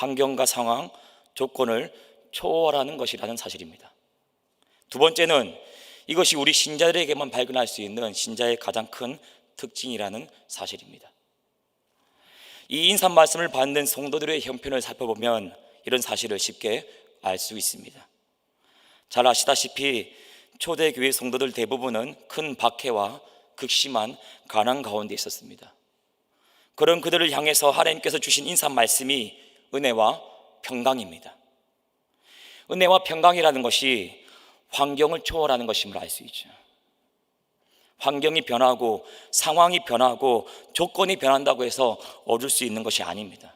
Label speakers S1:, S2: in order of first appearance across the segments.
S1: 환경과 상황, 조건을 초월하는 것이라는 사실입니다. 두 번째는 이것이 우리 신자들에게만 발견할 수 있는 신자의 가장 큰 특징이라는 사실입니다. 이 인사 말씀을 받는 성도들의 형편을 살펴보면 이런 사실을 쉽게 알 수 있습니다. 잘 아시다시피 초대교회 성도들 대부분은 큰 박해와 극심한 가난 가운데 있었습니다. 그런 그들을 향해서 하나님께서 주신 인사 말씀이 은혜와 평강입니다. 은혜와 평강이라는 것이 환경을 초월하는 것임을 알 수 있죠. 환경이 변하고 상황이 변하고 조건이 변한다고 해서 얻을 수 있는 것이 아닙니다.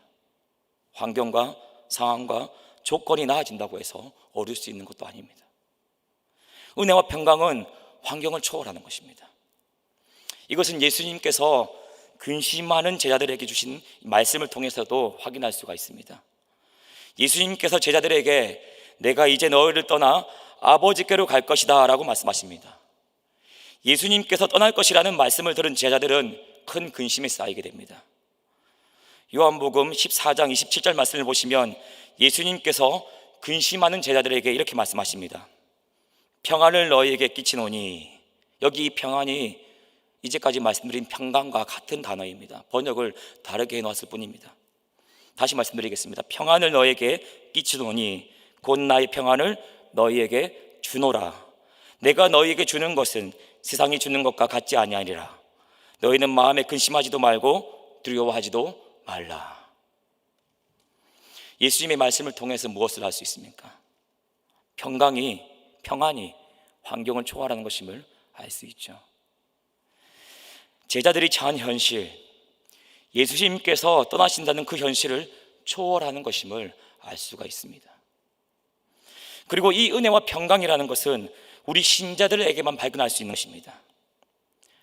S1: 환경과 상황과 조건이 나아진다고 해서 얻을 수 있는 것도 아닙니다. 은혜와 평강은 환경을 초월하는 것입니다. 이것은 예수님께서 근심하는 제자들에게 주신 말씀을 통해서도 확인할 수가 있습니다. 예수님께서 제자들에게 내가 이제 너희를 떠나 아버지께로 갈 것이다 라고 말씀하십니다. 예수님께서 떠날 것이라는 말씀을 들은 제자들은 큰 근심에 쌓이게 됩니다. 요한복음 14장 27절 말씀을 보시면 예수님께서 근심하는 제자들에게 이렇게 말씀하십니다. 평안을 너희에게 끼치노니, 여기 이 평안이 이제까지 말씀드린 평강과 같은 단어입니다. 번역을 다르게 해놓았을 뿐입니다. 다시 말씀드리겠습니다. 평안을 너희에게 끼치노니 곧 나의 평안을 너희에게 주노라. 내가 너희에게 주는 것은 세상이 주는 것과 같지 아니하리라. 너희는 마음에 근심하지도 말고 두려워하지도 말라. 예수님의 말씀을 통해서 무엇을 할 수 있습니까? 평안이 환경을 초월하는 것임을 알 수 있죠. 제자들이 처한 현실, 예수님께서 떠나신다는 그 현실을 초월하는 것임을 알 수가 있습니다. 그리고 이 은혜와 평강이라는 것은 우리 신자들에게만 발견할 수 있는 것입니다.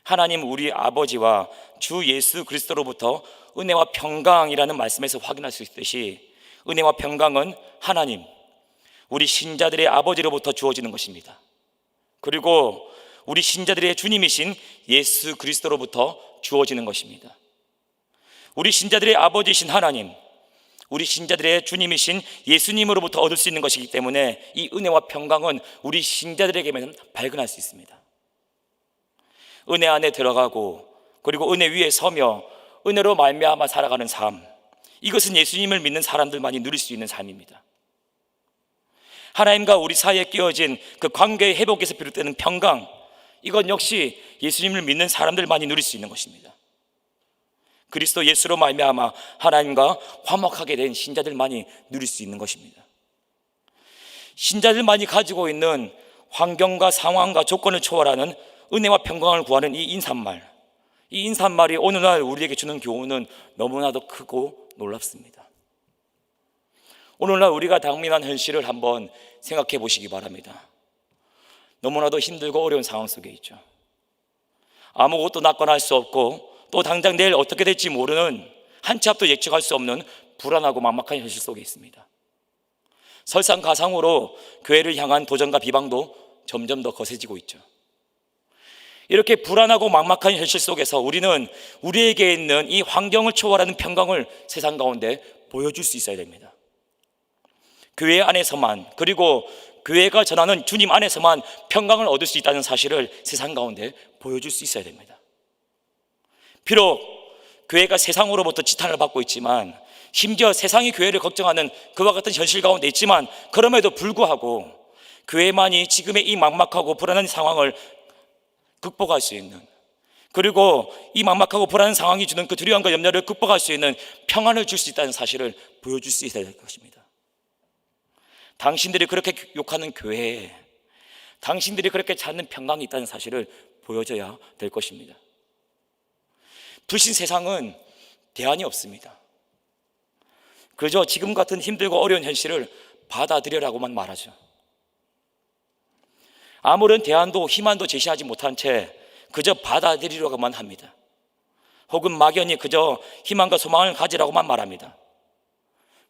S1: 하나님 우리 아버지와 주 예수 그리스도로부터 은혜와 평강이라는 말씀에서 확인할 수 있듯이 은혜와 평강은 하나님 우리 신자들의 아버지로부터 주어지는 것입니다. 그리고 우리 신자들의 주님이신 예수 그리스도로부터 주어지는 것입니다. 우리 신자들의 아버지이신 하나님, 우리 신자들의 주님이신 예수님으로부터 얻을 수 있는 것이기 때문에 이 은혜와 평강은 우리 신자들에게만 발견할 수 있습니다. 은혜 안에 들어가고 그리고 은혜 위에 서며 은혜로 말미암아 살아가는 삶, 이것은 예수님을 믿는 사람들만이 누릴 수 있는 삶입니다. 하나님과 우리 사이에 끼어진 그 관계의 회복에서 비롯되는 평강, 이건 역시 예수님을 믿는 사람들만이 누릴 수 있는 것입니다. 그리스도 예수로 말미암아 하나님과 화목하게 된 신자들만이 누릴 수 있는 것입니다. 신자들만이 가지고 있는 환경과 상황과 조건을 초월하는 은혜와 평강을 구하는 이 인사말, 이 인사말이 오늘날 우리에게 주는 교훈은 너무나도 크고 놀랍습니다. 오늘날 우리가 당면한 현실을 한번 생각해 보시기 바랍니다. 너무나도 힘들고 어려운 상황 속에 있죠. 아무것도 낙관할 할 수 없고 또 당장 내일 어떻게 될지 모르는 한 치 앞도 예측할 수 없는 불안하고 막막한 현실 속에 있습니다. 설상가상으로 교회를 향한 도전과 비방도 점점 더 거세지고 있죠. 이렇게 불안하고 막막한 현실 속에서 우리는 우리에게 있는 이 환경을 초월하는 평강을 세상 가운데 보여줄 수 있어야 됩니다. 교회 안에서만, 그리고 교회가 전하는 주님 안에서만 평강을 얻을 수 있다는 사실을 세상 가운데 보여줄 수 있어야 됩니다. 비록 교회가 세상으로부터 지탄을 받고 있지만, 심지어 세상이 교회를 걱정하는 그와 같은 현실 가운데 있지만, 그럼에도 불구하고 교회만이 지금의 이 막막하고 불안한 상황을 극복할 수 있는, 그리고 이 막막하고 불안한 상황이 주는 그 두려움과 염려를 극복할 수 있는 평안을 줄 수 있다는 사실을 보여줄 수 있어야 될 것입니다. 당신들이 그렇게 욕하는 교회에 당신들이 그렇게 찾는 평강이 있다는 사실을 보여줘야 될 것입니다. 불신 세상은 대안이 없습니다. 그저 지금 같은 힘들고 어려운 현실을 받아들여라고만 말하죠. 아무런 대안도 희망도 제시하지 못한 채 그저 받아들이려고만 합니다. 혹은 막연히 그저 희망과 소망을 가지라고만 말합니다.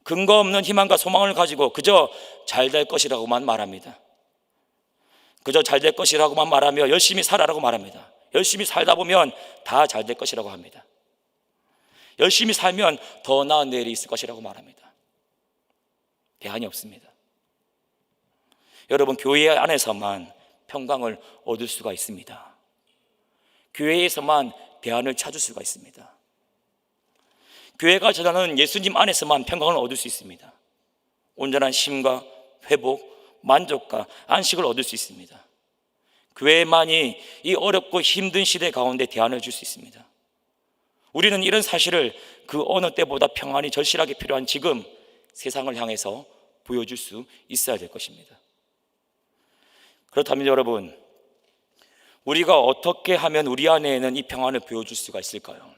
S1: 근거 없는 희망과 소망을 가지고 그저 잘 될 것이라고만 말합니다. 그저 잘 될 것이라고만 말하며 열심히 살아라고 말합니다. 열심히 살다 보면 다 잘 될 것이라고 합니다. 열심히 살면 더 나은 내일이 있을 것이라고 말합니다. 대안이 없습니다. 여러분, 교회 안에서만 평강을 얻을 수가 있습니다. 교회에서만 대안을 찾을 수가 있습니다. 교회가 전하는 예수님 안에서만 평강을 얻을 수 있습니다. 온전한 쉼과 회복, 만족과 안식을 얻을 수 있습니다. 교회만이 이 어렵고 힘든 시대 가운데 대안을 줄 수 있습니다. 우리는 이런 사실을 그 어느 때보다 평안이 절실하게 필요한 지금 세상을 향해서 보여줄 수 있어야 될 것입니다. 그렇다면 여러분, 우리가 어떻게 하면 우리 안에는 이 평안을 보여줄 수가 있을까요?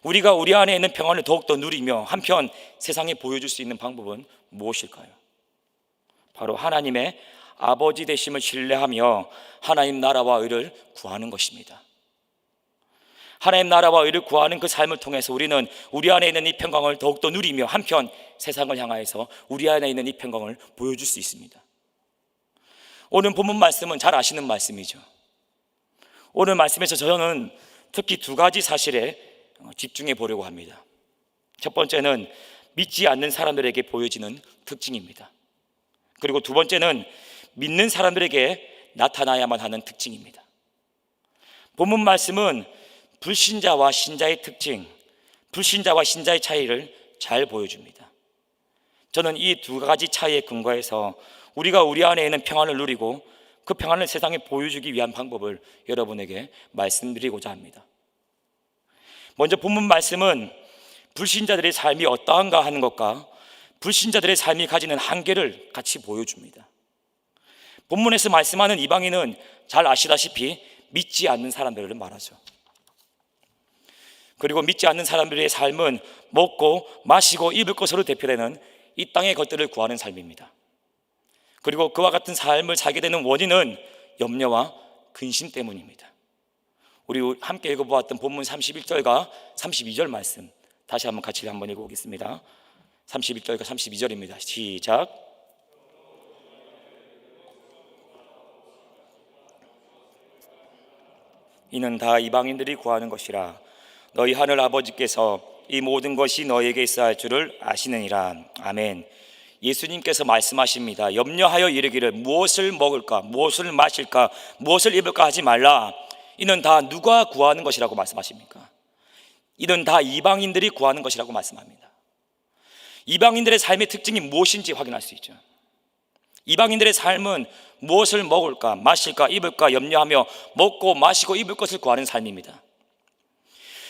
S1: 우리가 우리 안에 있는 평안을 더욱더 누리며 한편 세상에 보여줄 수 있는 방법은 무엇일까요? 바로 하나님의 아버지 되심을 신뢰하며 하나님 나라와 의를 구하는 것입니다. 하나님 나라와 의를 구하는 그 삶을 통해서 우리는 우리 안에 있는 이 평강을 더욱더 누리며 한편 세상을 향하여서 우리 안에 있는 이 평강을 보여줄 수 있습니다. 오늘 본문 말씀은 잘 아시는 말씀이죠. 오늘 말씀에서 저는 특히 두 가지 사실에 집중해 보려고 합니다. 첫 번째는 믿지 않는 사람들에게 보여지는 특징입니다. 그리고 두 번째는 믿는 사람들에게 나타나야만 하는 특징입니다. 본문 말씀은 불신자와 신자의 특징, 불신자와 신자의 차이를 잘 보여줍니다. 저는 이 두 가지 차이에 근거해서 우리가 우리 안에 있는 평안을 누리고 그 평안을 세상에 보여주기 위한 방법을 여러분에게 말씀드리고자 합니다. 먼저 본문 말씀은 불신자들의 삶이 어떠한가 하는 것과 불신자들의 삶이 가지는 한계를 같이 보여줍니다. 본문에서 말씀하는 이방인은 잘 아시다시피 믿지 않는 사람들을 말하죠. 그리고 믿지 않는 사람들의 삶은 먹고 마시고 입을 것으로 대표되는 이 땅의 것들을 구하는 삶입니다. 그리고 그와 같은 삶을 살게 되는 원인은 염려와 근심 때문입니다. 우리 함께 읽어보았던 본문 31절과 32절 말씀 다시 한번 같이 읽어보겠습니다. 31절과 32절입니다. 시작. 이는 다 이방인들이 구하는 것이라 너희 하늘 아버지께서 이 모든 것이 너희에게 있어야 할 줄을 아시느니라. 아멘. 예수님께서 말씀하십니다. 염려하여 이르기를 무엇을 먹을까, 무엇을 마실까, 무엇을 입을까 하지 말라. 이는 다 누가 구하는 것이라고 말씀하십니까? 이는 다 이방인들이 구하는 것이라고 말씀합니다. 이방인들의 삶의 특징이 무엇인지 확인할 수 있죠. 이방인들의 삶은 무엇을 먹을까, 마실까, 입을까 염려하며 먹고 마시고 입을 것을 구하는 삶입니다.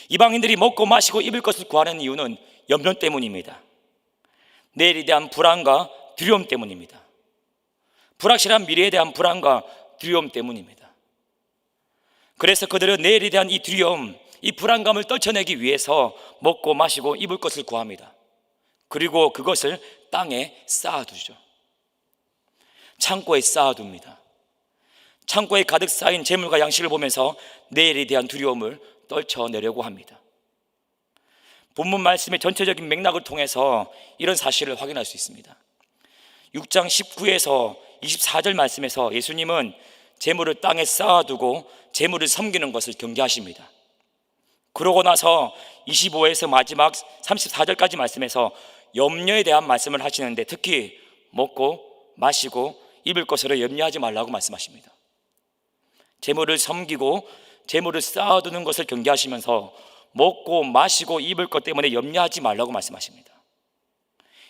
S1: 이방인들이 먹고 마시고 입을 것을 구하는 이유는 염려 때문입니다. 내일에 대한 불안과 두려움 때문입니다. 불확실한 미래에 대한 불안과 두려움 때문입니다. 그래서 그들은 내일에 대한 이 두려움, 이 불안감을 떨쳐내기 위해서 먹고 마시고 입을 것을 구합니다. 그리고 그것을 땅에 쌓아두죠. 창고에 쌓아둡니다. 창고에 가득 쌓인 재물과 양식을 보면서 내일에 대한 두려움을 떨쳐내려고 합니다. 본문 말씀의 전체적인 맥락을 통해서 이런 사실을 확인할 수 있습니다. 6장 19에서 24절 말씀에서 예수님은 재물을 땅에 쌓아두고 재물을 섬기는 것을 경계하십니다. 그러고 나서 25에서 마지막 34절까지 말씀에서 염려에 대한 말씀을 하시는데 특히 먹고 마시고 입을 것으로 염려하지 말라고 말씀하십니다. 재물을 섬기고 재물을 쌓아두는 것을 경계하시면서 먹고 마시고 입을 것 때문에 염려하지 말라고 말씀하십니다.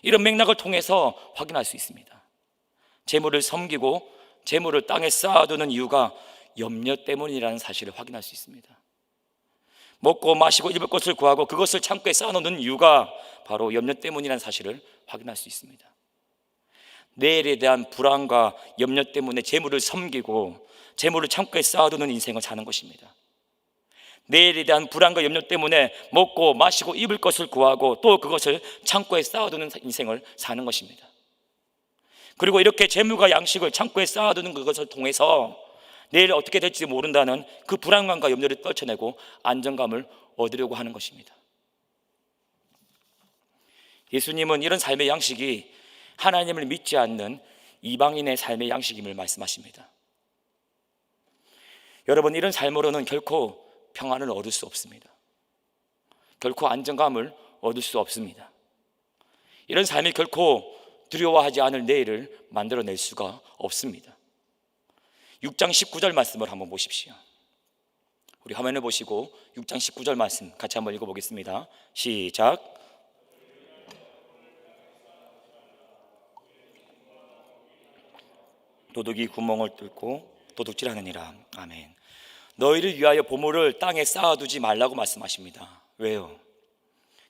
S1: 이런 맥락을 통해서 확인할 수 있습니다. 재물을 섬기고 재물을 땅에 쌓아두는 이유가 염려 때문이라는 사실을 확인할 수 있습니다. 먹고 마시고 입을 것을 구하고 그것을 창고에 쌓아놓는 이유가 바로 염려 때문이라는 사실을 확인할 수 있습니다. 내일에 대한 불안과 염려 때문에 재물을 섬기고 재물을 창고에 쌓아두는 인생을 사는 것입니다. 내일에 대한 불안과 염려 때문에 먹고 마시고 입을 것을 구하고 또 그것을 창고에 쌓아두는 인생을 사는 것입니다. 그리고 이렇게 재물과 양식을 창고에 쌓아두는 그것을 통해서 내일 어떻게 될지 모른다는 그 불안감과 염려를 떨쳐내고 안정감을 얻으려고 하는 것입니다. 예수님은 이런 삶의 양식이 하나님을 믿지 않는 이방인의 삶의 양식임을 말씀하십니다. 여러분, 이런 삶으로는 결코 평안을 얻을 수 없습니다. 결코 안정감을 얻을 수 없습니다. 이런 삶이 결코 두려워하지 않을 내일을 만들어낼 수가 없습니다. 6장 19절 말씀을 한번 보십시오. 우리 화면을 보시고 6장 19절 말씀 같이 한번 읽어보겠습니다. 시작. 도둑이 구멍을 뚫고 도둑질하느니라. 아멘. 너희를 위하여 보물을 땅에 쌓아두지 말라고 말씀하십니다. 왜요?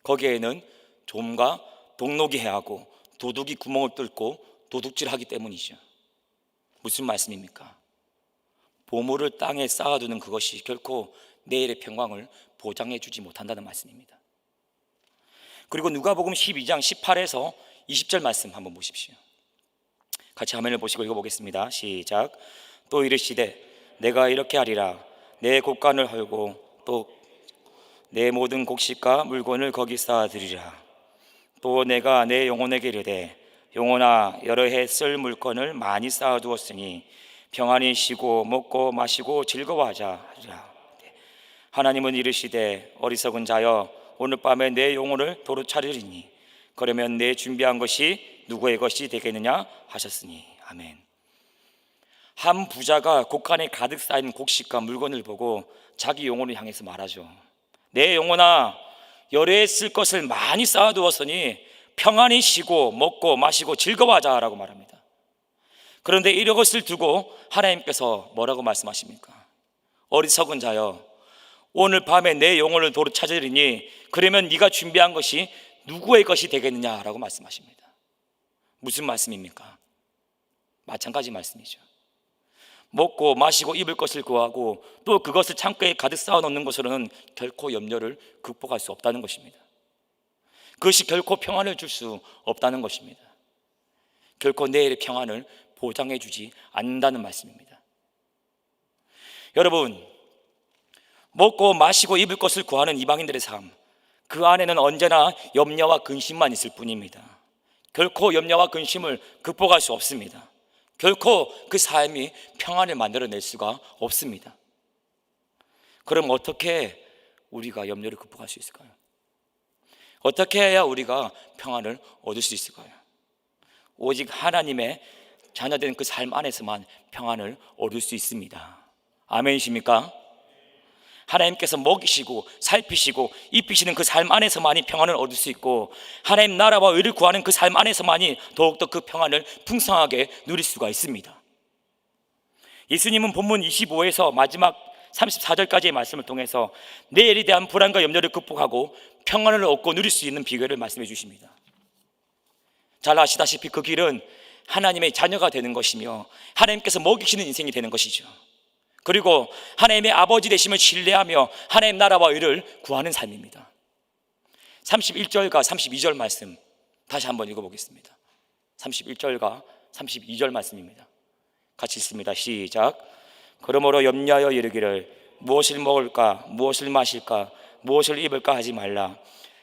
S1: 거기에는 좀과 독록이 해하고 도둑이 구멍을 뚫고 도둑질하기 때문이죠. 무슨 말씀입니까? 보물을 땅에 쌓아두는 그것이 결코 내일의 평강을 보장해 주지 못한다는 말씀입니다. 그리고 누가복음 12장 18에서 20절 말씀 한번 보십시오. 같이 화면을 보시고 읽어보겠습니다. 시작. 또 이르시되 내가 이렇게 하리라. 내 곡간을 헐고 또 내 모든 곡식과 물건을 거기 쌓아두리라. 또 내가 내 영혼에게 이르되 영혼아 여러 해 쓸 물건을 많이 쌓아두었으니 평안히 쉬고 먹고 마시고 즐거워하자 하리라. 하나님은 이르시되 어리석은 자여 오늘 밤에 내 영혼을 도로 차리리니 그러면 내 준비한 것이 누구의 것이 되겠느냐 하셨으니. 아멘. 한 부자가 곡간에 가득 쌓인 곡식과 물건을 보고 자기 영혼을 향해서 말하죠. 내 영혼아 여러 해 쓸 것을 많이 쌓아두었으니 평안히 쉬고 먹고 마시고 즐거워하자라고 말합니다. 그런데 이것을 두고 하나님께서 뭐라고 말씀하십니까? 어리석은 자여 오늘 밤에 내 영혼을 도로 찾으리니 그러면 네가 준비한 것이 누구의 것이 되겠느냐라고 말씀하십니다. 무슨 말씀입니까? 마찬가지 말씀이죠. 먹고 마시고 입을 것을 구하고 또 그것을 창고에 가득 쌓아놓는 것으로는 결코 염려를 극복할 수 없다는 것입니다. 그것이 결코 평안을 줄 수 없다는 것입니다. 결코 내일의 평안을 보장해 주지 않는다는 말씀입니다. 여러분, 먹고 마시고 입을 것을 구하는 이방인들의 삶, 그 안에는 언제나 염려와 근심만 있을 뿐입니다. 결코 염려와 근심을 극복할 수 없습니다. 결코 그 삶이 평안을 만들어낼 수가 없습니다. 그럼 어떻게 우리가 염려를 극복할 수 있을까요? 어떻게 해야 우리가 평안을 얻을 수 있을까요? 오직 하나님의 자녀된 그 삶 안에서만 평안을 얻을 수 있습니다. 아멘이십니까? 하나님께서 먹이시고 살피시고 입히시는 그 삶 안에서만이 평안을 얻을 수 있고 하나님 나라와 의를 구하는 그 삶 안에서만이 더욱더 그 평안을 풍성하게 누릴 수가 있습니다. 예수님은 본문 25에서 마지막 34절까지의 말씀을 통해서 내일에 대한 불안과 염려를 극복하고 평안을 얻고 누릴 수 있는 비결을 말씀해 주십니다. 잘 아시다시피 그 길은 하나님의 자녀가 되는 것이며 하나님께서 먹이시는 인생이 되는 것이죠. 그리고 하나님의 아버지 되심을 신뢰하며 하나님 나라와 의를 구하는 삶입니다. 31절과 32절 말씀 다시 한번 읽어보겠습니다. 31절과 32절 말씀입니다. 같이 읽습니다. 시작. 그러므로 염려하여 이르기를 무엇을 먹을까 무엇을 마실까 무엇을 입을까 하지 말라.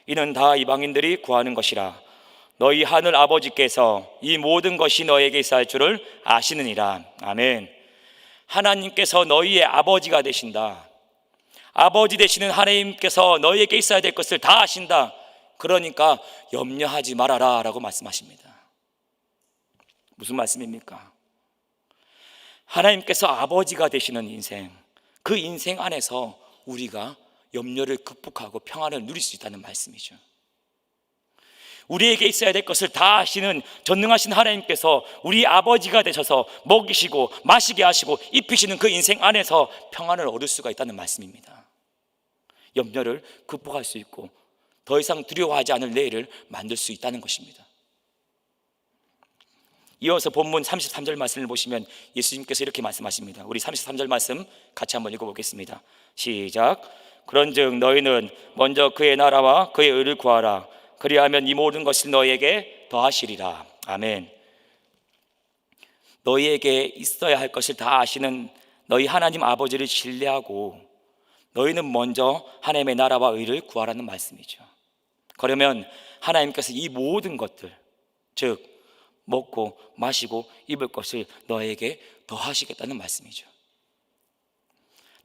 S1: 이는 다 이방인들이 구하는 것이라. 너희 하늘 아버지께서 이 모든 것이 너에게 있을 줄을 아시느니라. 아멘. 하나님께서 너희의 아버지가 되신다. 아버지 되시는 하나님께서 너희에게 있어야 될 것을 다 아신다. 그러니까 염려하지 말아라 라고 말씀하십니다. 무슨 말씀입니까? 하나님께서 아버지가 되시는 인생, 그 인생 안에서 우리가 염려를 극복하고 평안을 누릴 수 있다는 말씀이죠. 우리에게 있어야 될 것을 다 아시는 전능하신 하나님께서 우리 아버지가 되셔서 먹이시고 마시게 하시고 입히시는 그 인생 안에서 평안을 얻을 수가 있다는 말씀입니다. 염려를 극복할 수 있고 더 이상 두려워하지 않을 내일을 만들 수 있다는 것입니다. 이어서 본문 33절 말씀을 보시면 예수님께서 이렇게 말씀하십니다. 우리 33절 말씀 같이 한번 읽어보겠습니다. 시작. 그런즉 너희는 먼저 그의 나라와 그의 의를 구하라. 그리하면 이 모든 것을 너희에게 더하시리라. 아멘. 너희에게 있어야 할 것을 다 아시는 너희 하나님 아버지를 신뢰하고 너희는 먼저 하나님의 나라와 의를 구하라는 말씀이죠. 그러면 하나님께서 이 모든 것들, 즉 먹고 마시고 입을 것을 너에게 더하시겠다는 말씀이죠.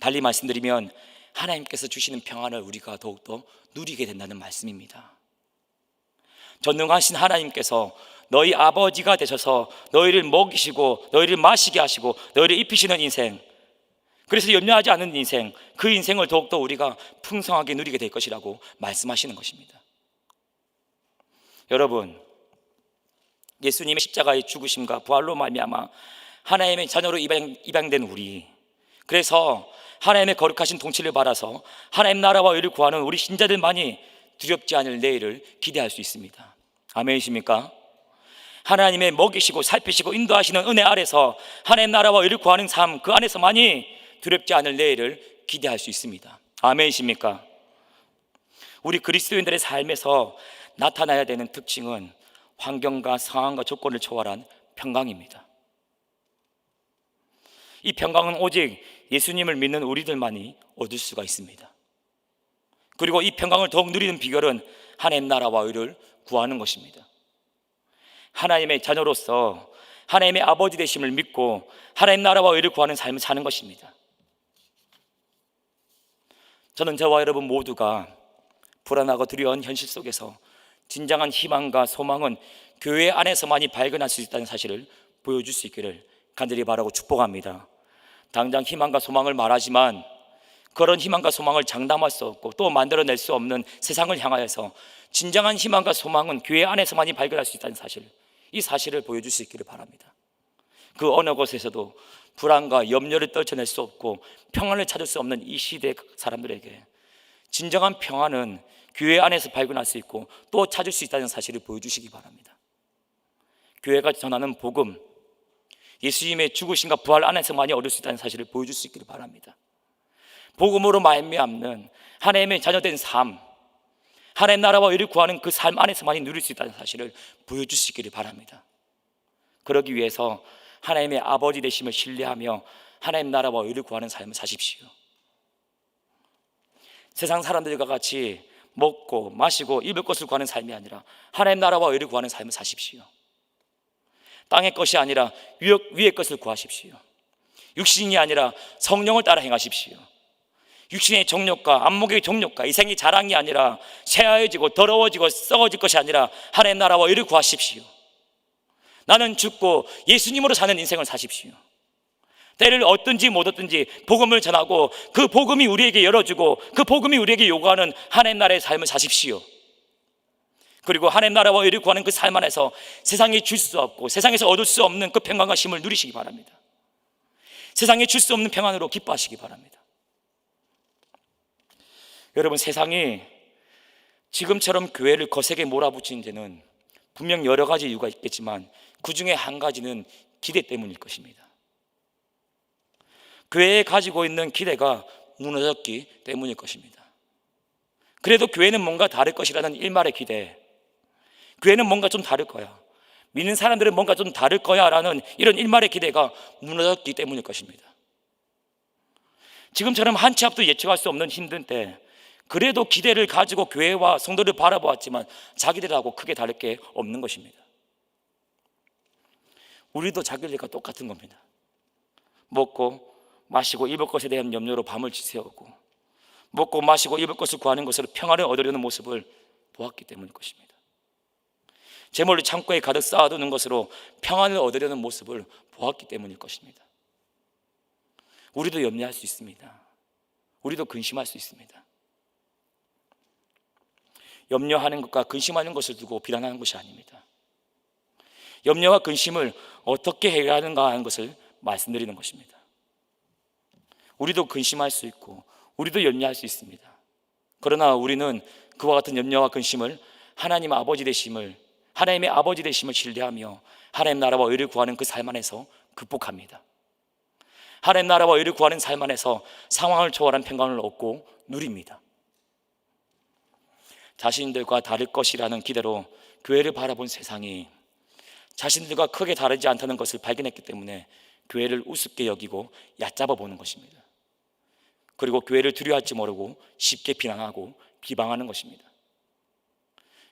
S1: 달리 말씀드리면 하나님께서 주시는 평안을 우리가 더욱더 누리게 된다는 말씀입니다. 전능하신 하나님께서 너희 아버지가 되셔서 너희를 먹이시고 너희를 마시게 하시고 너희를 입히시는 인생, 그래서 염려하지 않는 인생, 그 인생을 더욱더 우리가 풍성하게 누리게 될 것이라고 말씀하시는 것입니다. 여러분, 예수님의 십자가의 죽으심과 부활로 말미암아 하나님의 자녀로 입양된 우리, 그래서 하나님의 거룩하신 통치를 받아서 하나님 나라와 의를 구하는 우리 신자들만이 두렵지 않을 내일을 기대할 수 있습니다. 아멘이십니까? 하나님의 먹이시고 살피시고 인도하시는 은혜 아래서 하나님 나라와 의를 구하는 삶, 그 안에서만이 두렵지 않을 내일을 기대할 수 있습니다. 아멘이십니까? 우리 그리스도인들의 삶에서 나타나야 되는 특징은 환경과 상황과 조건을 초월한 평강입니다. 이 평강은 오직 예수님을 믿는 우리들만이 얻을 수가 있습니다. 그리고 이 평강을 더욱 누리는 비결은 하나님 나라와 의를 구하는 것입니다. 하나님의 자녀로서 하나님의 아버지 되심을 믿고 하나님 나라와 의를 구하는 삶을 사는 것입니다. 저는 저와 여러분 모두가 불안하고 두려운 현실 속에서 진정한 희망과 소망은 교회 안에서만이 발견할 수 있다는 사실을 보여줄 수 있기를 간절히 바라고 축복합니다. 당장 희망과 소망을 말하지만 그런 희망과 소망을 장담할 수 없고 또 만들어낼 수 없는 세상을 향하여서 진정한 희망과 소망은 교회 안에서만이 발견할 수 있다는 사실, 이 사실을 보여줄 수 있기를 바랍니다. 그 어느 곳에서도 불안과 염려를 떨쳐낼 수 없고 평안을 찾을 수 없는 이 시대 사람들에게 진정한 평안은 교회 안에서 발견할 수 있고 또 찾을 수 있다는 사실을 보여주시기 바랍니다. 교회가 전하는 복음, 예수님의 죽으심과 부활 안에서만이 얻을 수 있다는 사실을 보여줄 수 있기를 바랍니다. 복음으로 말미암는 하나님의 자녀된 삶, 하나님 나라와 의를 구하는 그 삶 안에서만이 누릴 수 있다는 사실을 보여줄 수 있기를 바랍니다. 그러기 위해서 하나님의 아버지 되심을 신뢰하며 하나님 나라와 의를 구하는 삶을 사십시오. 세상 사람들과 같이 먹고 마시고 입을 것을 구하는 삶이 아니라 하나님 나라와 의를 구하는 삶을 사십시오. 땅의 것이 아니라 위의 것을 구하십시오. 육신이 아니라 성령을 따라 행하십시오. 육신의 정욕과 안목의 정욕과 이생의 자랑이 아니라 쇠하여지고 더러워지고 썩어질 것이 아니라 하나님 나라와 의를 구하십시오. 나는 죽고 예수님으로 사는 인생을 사십시오. 때를 얻든지 못 얻든지 복음을 전하고 그 복음이 우리에게 열어주고 그 복음이 우리에게 요구하는 하나님 나라의 삶을 사십시오. 그리고 하나님 나라와 의를 구하는 그 삶 안에서 세상에 줄 수 없고 세상에서 얻을 수 없는 그 평강과 쉼을 누리시기 바랍니다. 세상에 줄 수 없는 평안으로 기뻐하시기 바랍니다. 여러분, 세상이 지금처럼 교회를 거세게 몰아붙이는 데는 분명 여러 가지 이유가 있겠지만 그 중에 한 가지는 기대 때문일 것입니다. 교회에 가지고 있는 기대가 무너졌기 때문일 것입니다. 그래도 교회는 뭔가 다를 것이라는 일말의 기대, 교회는 뭔가 좀 다를 거야, 믿는 사람들은 뭔가 좀 다를 거야 라는 이런 일말의 기대가 무너졌기 때문일 것입니다. 지금처럼 한 치 앞도 예측할 수 없는 힘든 때 그래도 기대를 가지고 교회와 성도를 바라보았지만 자기들하고 크게 다를 게 없는 것입니다. 우리도 자기들과 똑같은 겁니다. 먹고 마시고 입을 것에 대한 염려로 밤을 지새우고 먹고 마시고 입을 것을 구하는 것으로 평안을 얻으려는 모습을 보았기 때문일 것입니다. 재물을 창고에 가득 쌓아두는 것으로 평안을 얻으려는 모습을 보았기 때문일 것입니다. 우리도 염려할 수 있습니다. 우리도 근심할 수 있습니다. 염려하는 것과 근심하는 것을 두고 비난하는 것이 아닙니다. 염려와 근심을 어떻게 해결하는가 하는 것을 말씀드리는 것입니다. 우리도 근심할 수 있고 우리도 염려할 수 있습니다. 그러나 우리는 그와 같은 염려와 근심을 하나님의 아버지 되심을 신뢰하며 하나님 나라와 의를 구하는 그 삶 안에서 극복합니다. 하나님 나라와 의를 구하는 삶 안에서 상황을 초월한 평강을 얻고 누립니다. 자신들과 다를 것이라는 기대로 교회를 바라본 세상이 자신들과 크게 다르지 않다는 것을 발견했기 때문에 교회를 우습게 여기고 얕잡아 보는 것입니다. 그리고 교회를 두려워할지 모르고 쉽게 비난하고 비방하는 것입니다.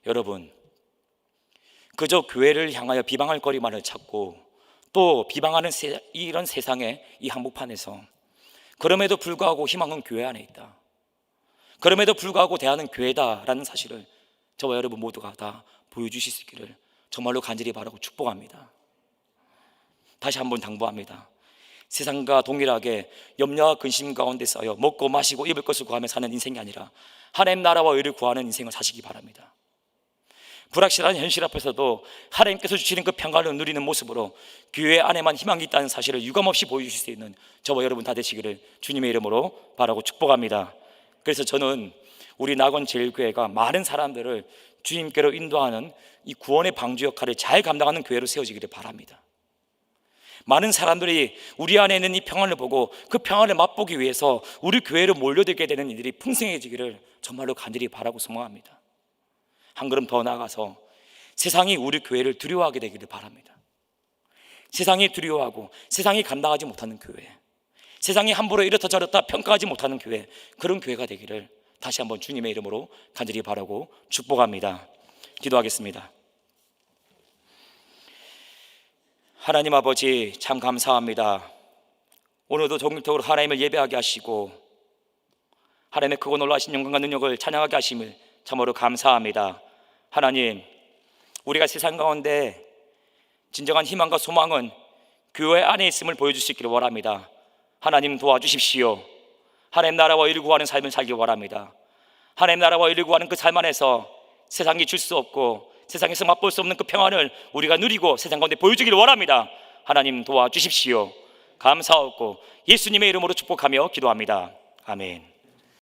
S1: 여러분, 그저 교회를 향하여 비방할 거리만을 찾고 또 비방하는 이런 세상의 이 한복판에서 그럼에도 불구하고 희망은 교회 안에 있다, 그럼에도 불구하고 대안은 교회다라는 사실을 저와 여러분 모두가 다 보여주실 수 있기를 정말로 간절히 바라고 축복합니다. 다시 한번 당부합니다. 세상과 동일하게 염려와 근심 가운데 쌓여 먹고 마시고 입을 것을 구하며 사는 인생이 아니라 하나님 나라와 의를 구하는 인생을 사시기 바랍니다. 불확실한 현실 앞에서도 하나님께서 주시는 그 평안을 누리는 모습으로 교회 안에만 희망이 있다는 사실을 유감없이 보여주실 수 있는 저와 여러분 다 되시기를 주님의 이름으로 바라고 축복합니다. 그래서 저는 우리 낙원제일교회가 많은 사람들을 주님께로 인도하는 이 구원의 방주 역할을 잘 감당하는 교회로 세워지기를 바랍니다. 많은 사람들이 우리 안에 있는 이 평안을 보고 그 평안을 맛보기 위해서 우리 교회로 몰려들게 되는 일들이 풍성해지기를 정말로 간절히 바라고 소망합니다. 한 걸음 더 나아가서 세상이 우리 교회를 두려워하게 되기를 바랍니다. 세상이 두려워하고 세상이 감당하지 못하는 교회, 세상이 함부로 이렇다 저렇다 평가하지 못하는 교회, 그런 교회가 되기를 다시 한번 주님의 이름으로 간절히 바라고 축복합니다. 기도하겠습니다. 하나님 아버지, 참 감사합니다. 오늘도 종일토록 하나님을 예배하게 하시고 하나님의 크고 놀라신 영광과 능력을 찬양하게 하심을 참으로 감사합니다. 하나님, 우리가 세상 가운데 진정한 희망과 소망은 교회 안에 있음을 보여줄 수 있기를 원합니다. 하나님 도와주십시오. 하나님 나라와 의를 구하는 삶을 살기 원합니다. 하나님 나라와 의를 구하는 그 삶 안에서 세상이 줄 수 없고 세상에서 맛볼 수 없는 그 평안을 우리가 누리고 세상 가운데 보여주기를 원합니다. 하나님 도와주십시오. 감사하고 예수님의 이름으로 축복하며 기도합니다. 아멘.